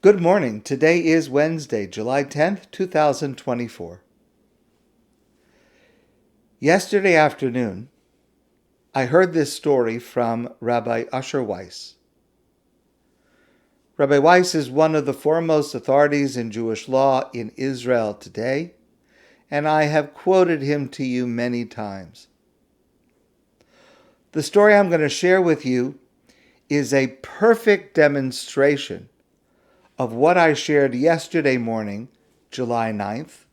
Good morning. Today is Wednesday, July 10th, 2024. Yesterday afternoon, I heard this story from Rabbi Usher Weiss. Rabbi Weiss is one of the foremost authorities in Jewish law in Israel today, and I have quoted him to you many times. The story I'm going to share with you is a perfect demonstration of what I shared yesterday morning, July 9th.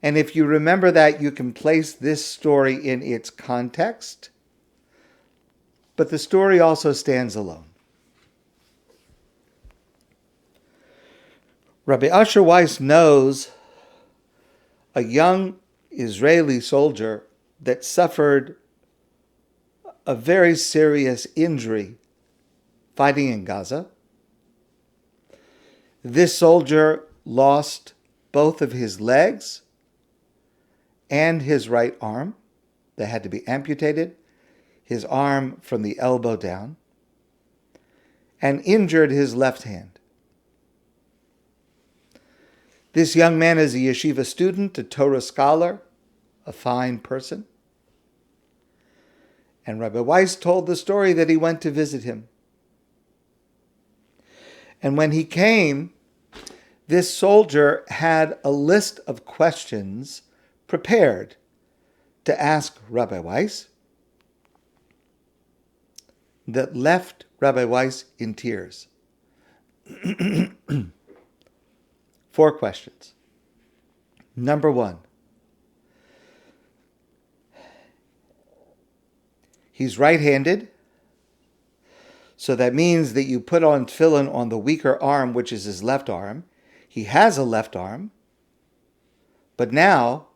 And if you remember that, you can place this story in its context, but the story also stands alone. Rabbi Usher Weiss knows a young Israeli soldier that suffered a very serious injury fighting in Gaza. This soldier lost both of his legs and his right arm. They had to be amputated, his arm from the elbow down, and injured his left hand. This young man is a yeshiva student, a Torah scholar, a fine person. And Rabbi Weiss told the story that he went to visit him. And when he came, this soldier had a list of questions prepared to ask Rabbi Weiss that left Rabbi Weiss in tears. 4 questions. Number 1. He's right-handed, so that means that you put on tefillin on the weaker arm, which is his left arm. He has a left arm, but now,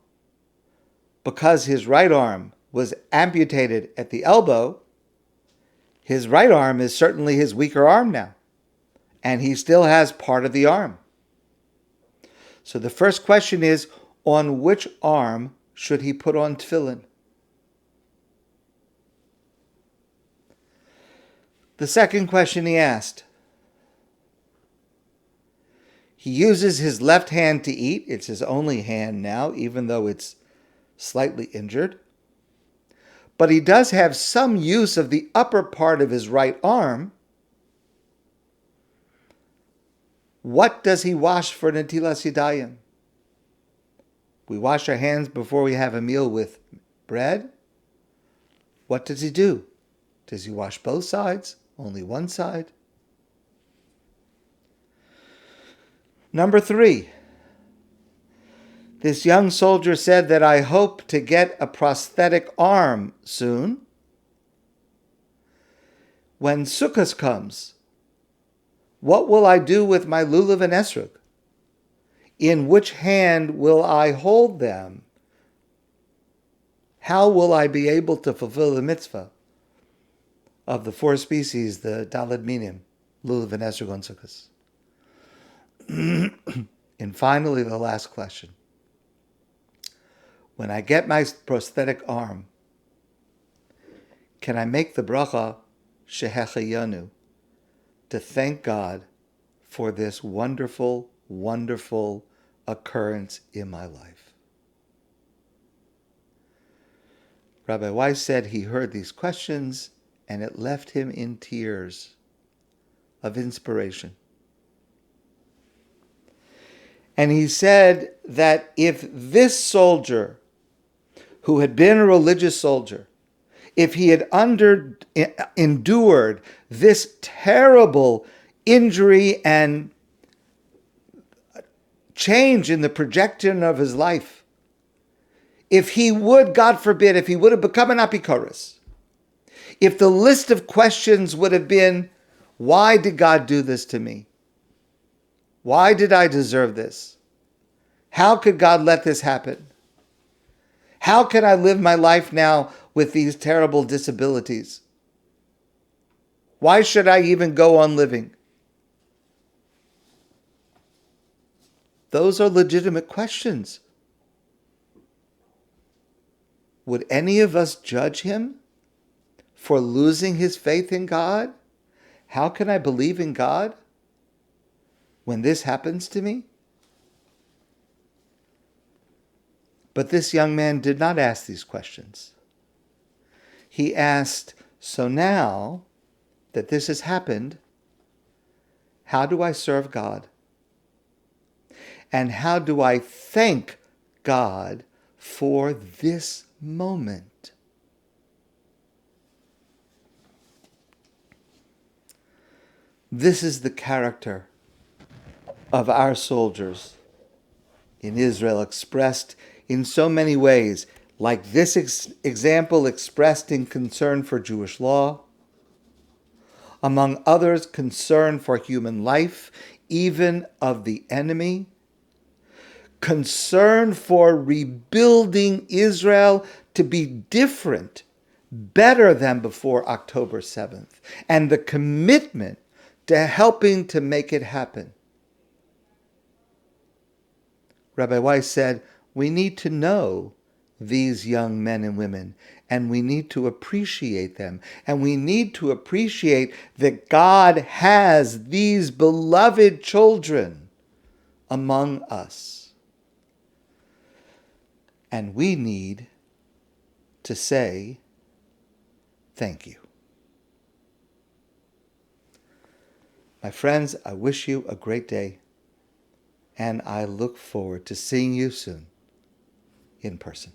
because his right arm was amputated at the elbow, his right arm is certainly his weaker arm now, and he still has part of the arm. So the first question is, on which arm should he put on tefillin? The second question he asked, he uses his left hand to eat. It's his only hand now, even though it's slightly injured. But he does have some use of the upper part of his right arm. What does he wash for Netilas Yadayim? We wash our hands before we have a meal with bread. What does he do? Does he wash both sides? Only one side? Number 3. This young soldier said that I hope to get a prosthetic arm soon. When Sukkot comes, what will I do with my lulav and esrog? In which hand will I hold them? How will I be able to fulfill the mitzvah of the 4 species, the Daled Minim, lulav and esrog on Sukkot? And finally, the last question. When I get my prosthetic arm, can I make the bracha Shehecheyanu to thank God for this wonderful, wonderful occurrence in my life? Rabbi Weiss said he heard these questions and it left him in tears of inspiration. And he said that if this soldier, who had been a religious soldier, if he had endured this terrible injury and change in the projection of his life, if he would, God forbid, if he would have become an apikoros, if the list of questions would have been, why did God do this to me? Why did I deserve this? How could God let this happen? How can I live my life now with these terrible disabilities? Why should I even go on living? Those are legitimate questions. Would any of us judge him for losing his faith in God? How can I believe in God? when this happens to me? But this young man did not ask these questions. He asked, so now that this has happened, how do I serve God? And how do I thank God for this moment? This is the character of our soldiers in Israel, expressed in so many ways, like this example expressed in concern for Jewish law, among others, concern for human life, even of the enemy, concern for rebuilding Israel to be different, better than before October 7th, and the commitment to helping to make it happen. Rabbi Weiss said, we need to know these young men and women, and we need to appreciate them, and we need to appreciate that God has these beloved children among us. And we need to say thank you. My friends, I wish you a great day, and I look forward to seeing you soon in person.